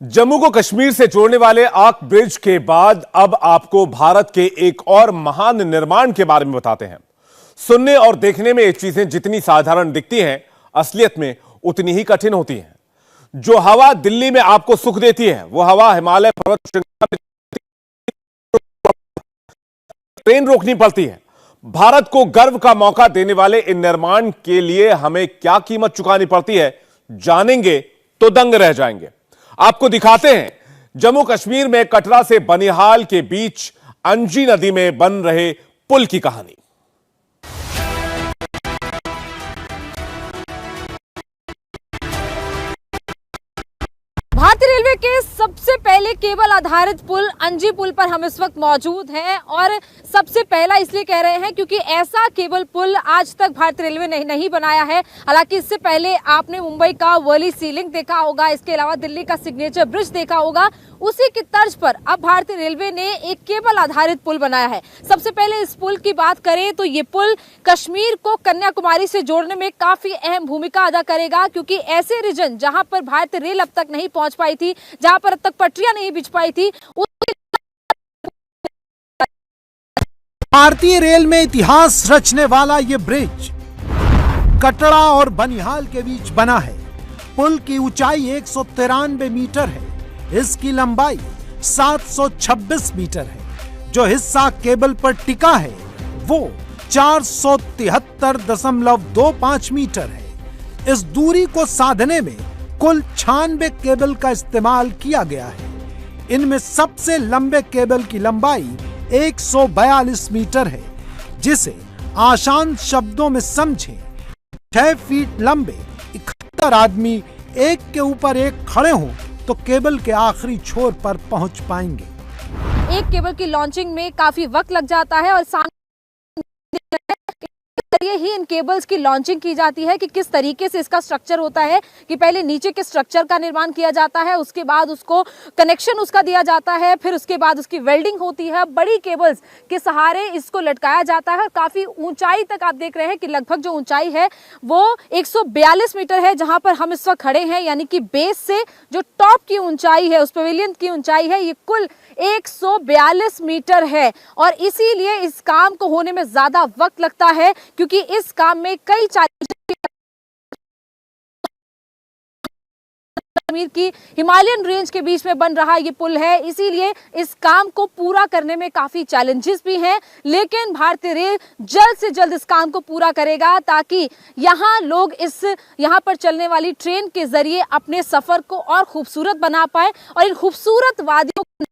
जम्मू को कश्मीर से जोड़ने वाले आक ब्रिज के बाद अब आपको भारत के एक और महान निर्माण के बारे में बताते हैं। सुनने और देखने में ये चीजें जितनी साधारण दिखती हैं, असलियत में उतनी ही कठिन होती हैं। जो हवा दिल्ली में आपको सुख देती है, वो हवा हिमालय पर्वत श्रृंखला में ट्रेन रोकनी पड़ती है। भारत को गर्व का मौका देने वाले इन निर्माण के लिए हमें क्या कीमत चुकानी पड़ती है, जानेंगे तो दंग रह जाएंगे। आपको दिखाते हैं जम्मू कश्मीर में कटरा से बनिहाल के बीच अंजी नदी में बन रहे पुल की कहानी। भारतीय रेलवे के सबसे पहले केबल आधारित पुल अंजी पुल पर हम इस वक्त मौजूद हैं और सबसे पहला इसलिए कह रहे हैं क्योंकि ऐसा केबल पुल आज तक भारतीय रेलवे ने नहीं बनाया है। हालांकि इससे पहले आपने मुंबई का वर्ली सीलिंग देखा होगा, इसके अलावा दिल्ली का सिग्नेचर ब्रिज देखा होगा। उसी की तर्ज पर अब भारतीय रेलवे ने एक केबल आधारित पुल बनाया है। सबसे पहले इस पुल की बात करें तो ये पुल कश्मीर को कन्याकुमारी से जोड़ने में काफी अहम भूमिका अदा करेगा, क्योंकि ऐसे रीजन जहां पर भारतीय रेल अब तक नहीं पहुंच पाई थी, जहां पर अब तक पटरियां नहीं बिछ पाई थी, भारतीय रेल में इतिहास रचने वाला ये ब्रिज कटरा और बनिहाल के बीच बना है। पुल की ऊंचाई 193 मीटर है, इसकी लंबाई 726 मीटर है। जो हिस्सा केबल पर टिका है वो 473.25 मीटर है। इस दूरी को साधने में कुल 96 केबल का इस्तेमाल किया गया है। इनमें सबसे लंबे केबल की लंबाई 142 मीटर है, जिसे आसान शब्दों में समझें, 6 फीट लंबे 71 आदमी एक के ऊपर एक खड़े हों तो केबल के आखिरी छोर पर पहुंच पाएंगे। एक केबल की लॉन्चिंग में काफी वक्त लग जाता है और जरिए ही इन केबल्स की लॉन्चिंग की जाती है कि किस तरीके से इसका स्ट्रक्चर होता है कि पहले नीचे के स्ट्रक्चर का निर्माण किया जाता है, उसके बाद उसको कनेक्शन उसका दिया जाता है, फिर उसके बाद उसकी वेल्डिंग होती है। बड़ी केबल्स के सहारे इसको लटकाया जाता है और काफी ऊंचाई तक आप देख रहे हैं कि लगभग जो ऊंचाई है वो 142 मीटर है, जहां पर हम इस वक्त खड़े हैं। यानी कि बेस से जो टॉप की ऊंचाई है, उस पवेलियन की ऊंचाई है, ये कुल 142 मीटर है। और इसीलिए इस काम को होने में ज्यादा वक्त लगता है, क्योंकि इस काम में कई कश्मीर की हिमालयन रेंज के बीच में बन रहा ये पुल है। इसीलिए इस काम को पूरा करने में काफी चैलेंजेस भी हैं, लेकिन भारतीय रेल जल्द से जल्द इस काम को पूरा करेगा ताकि यहाँ लोग यहाँ पर चलने वाली ट्रेन के जरिए अपने सफर को और खूबसूरत बना पाए और इन खूबसूरत वादियों को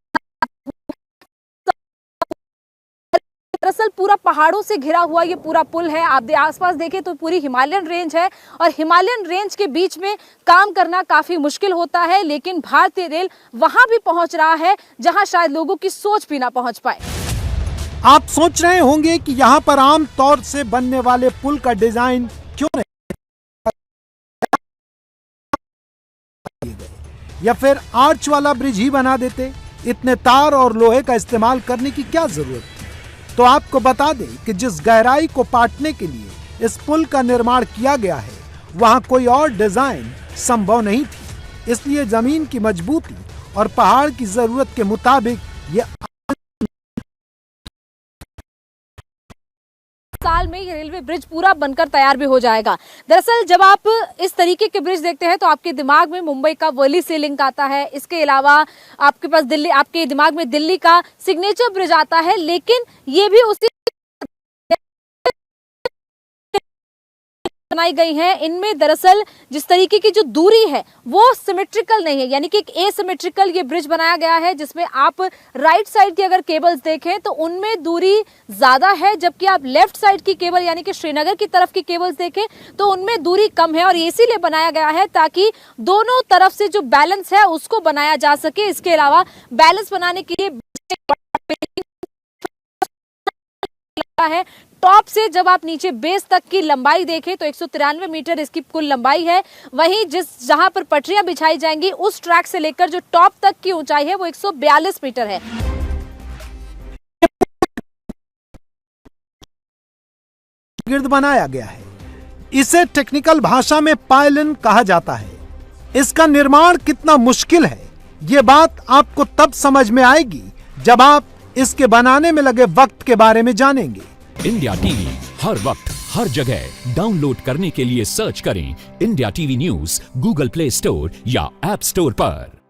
दरअसल पूरा पहाड़ों से घिरा हुआ ये पूरा पुल है। आप आसपास देखें तो पूरी हिमालयन रेंज है और हिमालयन रेंज के बीच में काम करना काफी मुश्किल होता है, लेकिन भारतीय रेल वहां भी पहुंच रहा है जहां शायद लोगों की सोच भी ना पहुंच पाए। आप सोच रहे होंगे कि यहाँ पर आम तौर से बनने वाले पुल का डिजाइन क्यों नहीं, या फिर आर्च वाला ब्रिज ही बना देते। इतने तार और लोहे का इस्तेमाल करने की क्या जरूरत थी। तो आपको बता दें कि जिस गहराई को पाटने के लिए इस पुल का निर्माण किया गया है, वहां कोई और डिजाइन संभव नहीं थी। इसलिए जमीन की मजबूती और पहाड़ की जरूरत के मुताबिक ये साल में ये रेलवे ब्रिज पूरा बनकर तैयार भी हो जाएगा। दरअसल जब आप इस तरीके के ब्रिज देखते हैं तो आपके दिमाग में मुंबई का वर्ली सीलिंग आता है, इसके अलावा आपके पास आपके दिमाग में दिल्ली का सिग्नेचर ब्रिज आता है, लेकिन ये भी उसी बनाई गई हैं। इनमें दरअसल जिस तरीके की जो दूरी है वो सिमेट्रिकल नहीं है, यानी कि एक एसिमेट्रिकल ये ब्रिज बनाया गया है, जिसमें आप राइट साइड की अगर केबल्स देखें तो उनमें दूरी ज्यादा है, जबकि आप लेफ्ट साइड की केबल यानी कि श्रीनगर की तरफ की केबल्स देखें तो उनमें दूरी कम है। और इसीलिए बनाया गया है ताकि दोनों तरफ से जो बैलेंस है उसको बनाया जा सके। इसके अलावा बैलेंस बनाने के लिए है। टॉप से जब आप नीचे बेस तक की लंबाई देखें तो 193 मीटर इसकी कुल लंबाई है। वहीं जहां पर पटरियां बिछाई जाएंगी उस ट्रैक से लेकर जो टॉप तक की ऊंचाई है वो 142 मीटर है। गिर्द बनाया गया है। इसे टेक्निकल भाषा में पायलिन कहा जाता है। इसका निर्माण कितना मुश्किल है ये बात आपको तब समझ में आएगी जब आप इसके बनाने में लगे वक्त के बारे में जानेंगे। इंडिया टीवी हर वक्त हर जगह डाउनलोड करने के लिए सर्च करें India TV news Google play store या ऐप स्टोर पर।